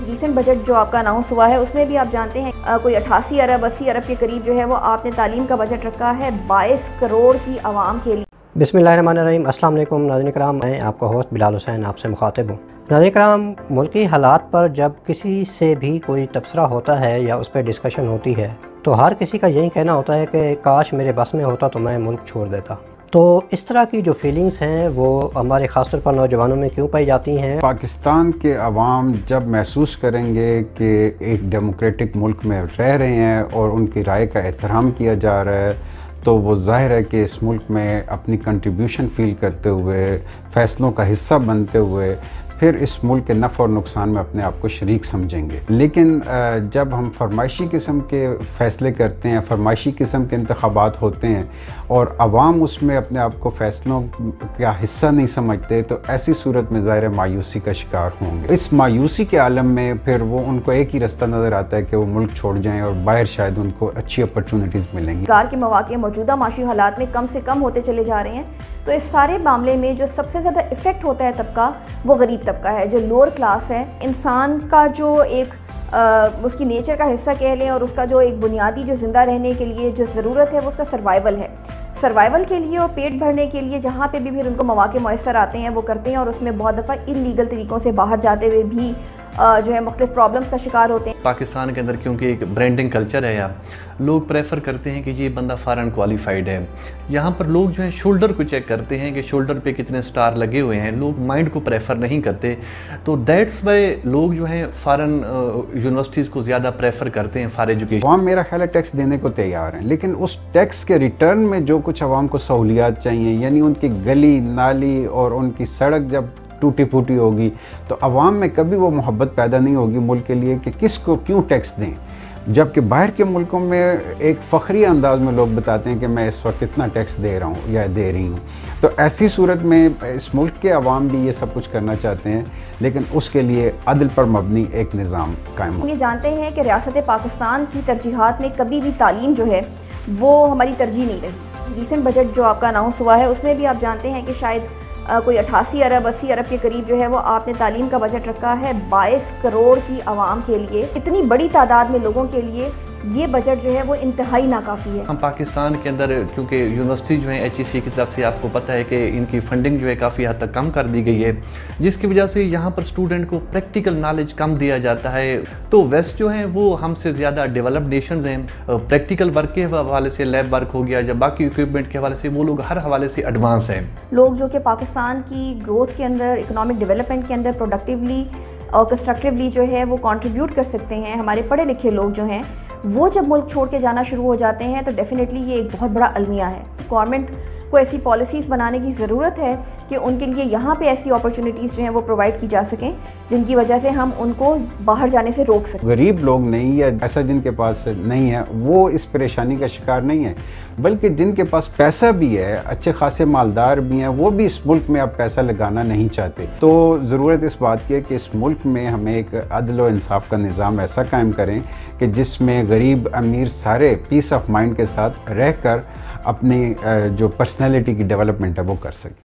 Recent budget جو آپ کا اناؤنس ہوا ہے اس میں بھی آپ جانتے ہیں کوئی 88 ارب 80 ارب کے قریب جو ہے وہ آپ نے تعلیم کا بجٹ رکھا ہے 22 کروڑ کی عوام کے لیے۔ بسم اللہ الرحمن الرحیم۔ السلام علیکم ناظرین کرام، میں آپ کا ہوسٹ بلال حسین آپ سے مخاطب ہوں۔ ناظرین کرام، ملکی حالات پر جب کسی سے بھی کوئی تبصرہ ہوتا ہے یا اس پہ ڈسکشن ہوتی ہے تو ہر کسی کا یہی کہنا ہوتا ہے کہ کاش میرے بس میں ہوتا تو میں ملک چھوڑ دیتا۔ تو اس طرح کی جو فیلنگز ہیں وہ ہمارے خاص طور پر نوجوانوں میں کیوں پائی جاتی ہیں؟ پاکستان کے عوام جب محسوس کریں گے کہ ایک ڈیموکریٹک ملک میں رہ رہے ہیں اور ان کی رائے کا احترام کیا جا رہا ہے تو وہ ظاہر ہے کہ اس ملک میں اپنی کنٹریبیوشن فیل کرتے ہوئے، فیصلوں کا حصہ بنتے ہوئے پھر اس ملک کے نفع اور نقصان میں اپنے آپ کو شریک سمجھیں گے۔ لیکن جب ہم فرمائشی قسم کے فیصلے کرتے ہیں، فرمائشی قسم کے انتخابات ہوتے ہیں اور عوام اس میں اپنے آپ کو فیصلوں کا حصہ نہیں سمجھتے تو ایسی صورت میں ظاہر مایوسی کا شکار ہوں گے۔ اس مایوسی کے عالم میں پھر وہ ان کو ایک ہی رستہ نظر آتا ہے کہ وہ ملک چھوڑ جائیں اور باہر شاید ان کو اچھی اپرچونٹیز ملیں گی۔ روزگار کے مواقع موجودہ معاشی حالات میں کم سے کم ہوتے چلے جا رہے ہیں، تو اس سارے معاملے میں جو سب سے زیادہ افیکٹ ہوتا ہے طبقہ وہ غریب طبقہ ہے، جو لوور کلاس ہے۔ انسان کا جو ایک اس کی نیچر کا حصہ کہہ لیں اور اس کا جو ایک بنیادی جو زندہ رہنے کے لیے جو ضرورت ہے وہ اس کا سروائیول ہے۔ سروائیول کے لیے اور پیٹ بھرنے کے لیے جہاں پہ بھی پھر ان کو مواقع میسر آتے ہیں وہ کرتے ہیں، اور اس میں بہت دفعہ انلیگل طریقوں سے باہر جاتے ہوئے بھی جو ہے مختلف پرابلمس کا شکار ہوتے ہیں۔ پاکستان کے اندر کیونکہ ایک برانڈنگ کلچر ہے، یہاں لوگ پریفر کرتے ہیں کہ یہ بندہ فارن کوالیفائڈ ہے۔ یہاں پر لوگ جو ہیں شولڈر کو چیک کرتے ہیں کہ شولڈر پہ کتنے سٹار لگے ہوئے ہیں، لوگ مائنڈ کو پریفر نہیں کرتے۔ تو دیٹس وائی لوگ جو ہیں فارن یونیورسٹیز کو زیادہ پریفر کرتے ہیں فار ایجوکیشن۔ عوام میرا خیال ہے ٹیکس دینے کو تیار ہیں، لیکن اس ٹیکس کے ریٹرن میں جو کچھ عوام کو سہولیات چاہیے، یعنی ان کی گلی نالی اور ان کی سڑک جب ٹوٹی پھوٹی ہوگی تو عوام میں کبھی وہ محبت پیدا نہیں ہوگی ملک کے لیے کہ کس کو کیوں ٹیکس دیں، جبکہ باہر کے ملکوں میں ایک فخری انداز میں لوگ بتاتے ہیں کہ میں اس وقت اتنا ٹیکس دے رہا ہوں یا دے رہی ہوں۔ تو ایسی صورت میں اس ملک کے عوام بھی یہ سب کچھ کرنا چاہتے ہیں، لیکن اس کے لیے عدل پر مبنی ایک نظام قائم ہو۔ یہ جانتے ہیں کہ ریاست پاکستان کی ترجیحات میں کبھی بھی تعلیم جو ہے وہ ہماری ترجیح نہیں رہی۔ ریسنٹ بجٹ جو آپ کا اناؤنس ہوا ہے اس میں بھی آپ جانتے ہیں کہ شاید کوئی 88 ارب 80 ارب کے قریب جو ہے وہ آپ نے تعلیم کا بجٹ رکھا ہے 22 کروڑ کی عوام کے لیے۔ اتنی بڑی تعداد میں لوگوں کے لیے یہ بجٹ جو ہے وہ انتہائی ناکافی ہے۔ ہم پاکستان کے اندر کیونکہ یونیورسٹی جو ہیں HEC کی طرف سے آپ کو پتہ ہے کہ ان کی فنڈنگ جو ہے کافی حد تک کم کر دی گئی ہے، جس کی وجہ سے یہاں پر اسٹوڈنٹ کو پریکٹیکل نالج کم دیا جاتا ہے۔ تو ویسٹ جو ہیں وہ ہم سے زیادہ ڈیولپڈ نیشنز ہیں، پریکٹیکل ورک کے حوالے سے لیب ورک ہو گیا یا باقی اکوپمنٹ کے حوالے سے وہ لوگ ہر حوالے سے ایڈوانس ہیں۔ لوگ جو کہ پاکستان کی گروتھ کے اندر، اکنامک ڈیولپمنٹ کے اندر پروڈکٹیولی اور کنسٹرکٹیولی جو ہے وہ کنٹریبیوٹ کر سکتے ہیں، ہمارے پڑھے لکھے لوگ جو ہیں وہ جب ملک چھوڑ کے جانا شروع ہو جاتے ہیں تو ڈیفینیٹلی یہ ایک بہت بڑا المیہ ہے۔ گورنمنٹ کو ایسی پالیسیز بنانے کی ضرورت ہے کہ ان کے لیے یہاں پہ ایسی اپرچونیٹیز جو ہیں وہ پرووائڈ کی جا سکیں جن کی وجہ سے ہم ان کو باہر جانے سے روک سکیں۔ غریب لوگ نہیں یا ایسا جن کے پاس نہیں ہے وہ اس پریشانی کا شکار نہیں ہے، بلکہ جن کے پاس پیسہ بھی ہے، اچھے خاصے مالدار بھی ہیں، وہ بھی اس ملک میں اب پیسہ لگانا نہیں چاہتے۔ تو ضرورت اس بات کی ہے کہ اس ملک میں ہمیں ایک عدل و انصاف کا نظام ایسا قائم کریں کہ جس میں غریب امیر سارے پیس آف مائنڈ کے ساتھ رہ کر اپنی جو پرسنالٹی کی ڈیولپمنٹ ہے وہ کر سکیں۔